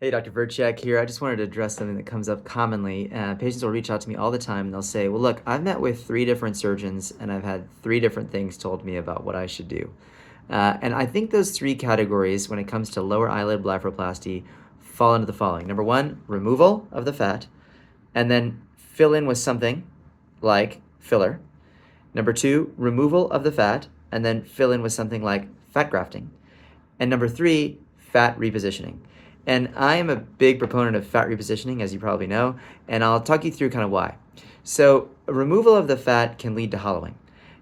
Hey, Dr. Verchek here. I just wanted to address something that comes up commonly. Patients will reach out to me all the time and they'll say, well, look, I've met with 3 different surgeons and I've had 3 different things told me about what I should do. And I think those 3 categories, when it comes to lower eyelid blepharoplasty, fall into the following. Number 1, removal of the fat, and then fill in with something like filler. Number 2, removal of the fat, and then fill in with something like fat grafting. And number 3, fat repositioning. And I am a big proponent of fat repositioning, as you probably know, and I'll talk you through kind of why. So removal of the fat can lead to hollowing.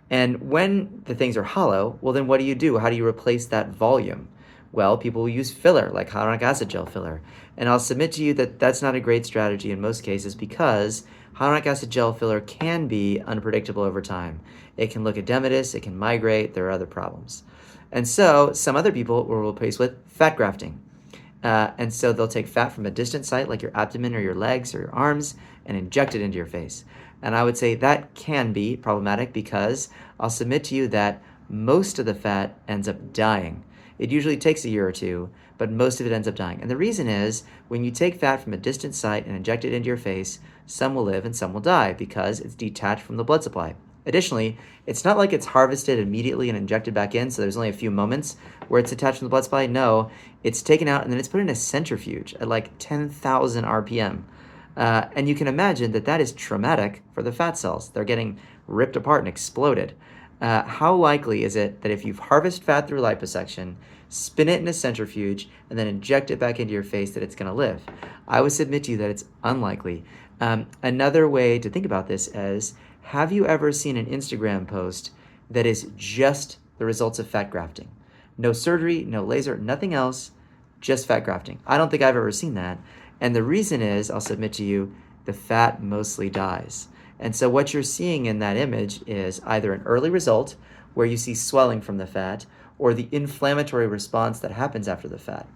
And when the things are hollow, well, then what do you do? How do you replace that volume? Well, people will use filler, like hyaluronic acid gel filler. And I'll submit to you that that's not a great strategy in most cases because hyaluronic acid gel filler can be unpredictable over time. It can look edematous, it can migrate, there are other problems. And so some other people will replace with fat grafting. And so they'll take fat from a distant site like your abdomen or your legs or your arms and inject it into your face. And I would say that can be problematic because I'll submit to you that most of the fat ends up dying. It usually takes a year or two, but most of it ends up dying. And the reason is when you take fat from a distant site and inject it into your face, some will live and some will die because it's detached from the blood supply. Additionally, it's not like it's harvested immediately and injected back in, so there's only a few moments where it's attached from the blood supply. No, it's taken out and then it's put in a centrifuge at like 10,000 RPM. And you can imagine that that is traumatic for the fat cells. They're getting ripped apart and exploded. How likely is it that if you've harvested fat through liposuction, spin it in a centrifuge, and then inject it back into your face that it's going to live? I would submit to you that it's unlikely. Another way to think about this is, have you ever seen an Instagram post that is just the results of fat grafting? No surgery, no laser, nothing else, just fat grafting. I don't think I've ever seen that. And the reason is, I'll submit to you, the fat mostly dies. And so what you're seeing in that image is either an early result where you see swelling from the fat or the inflammatory response that happens after the fat.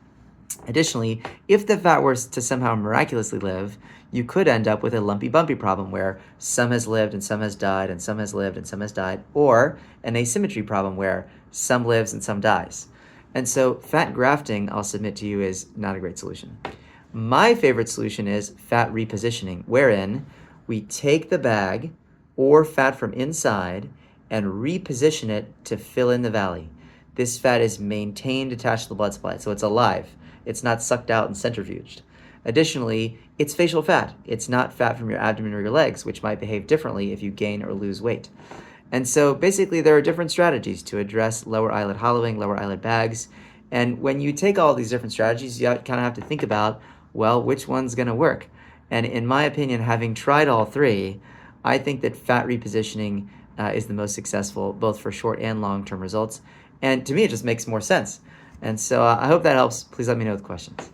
Additionally, if the fat were to somehow miraculously live, you could end up with a lumpy bumpy problem where some has lived and some has died and some has lived and some has died, or an asymmetry problem where some lives and some dies. And so fat grafting, I'll submit to you, is not a great solution. My favorite solution is fat repositioning, wherein we take the bag or fat from inside and reposition it to fill in the valley. This fat is maintained attached to the blood supply, so it's alive. It's not sucked out and centrifuged. Additionally, it's facial fat. It's not fat from your abdomen or your legs, which might behave differently if you gain or lose weight. And so basically there are different strategies to address lower eyelid hollowing, lower eyelid bags. And when you take all these different strategies, you kind of have to think about, well, which one's going to work? And in my opinion, having tried all 3, I think that fat repositioning is the most successful, both for short and long-term results. And to me, it just makes more sense. And so I hope that helps. Please let me know with questions.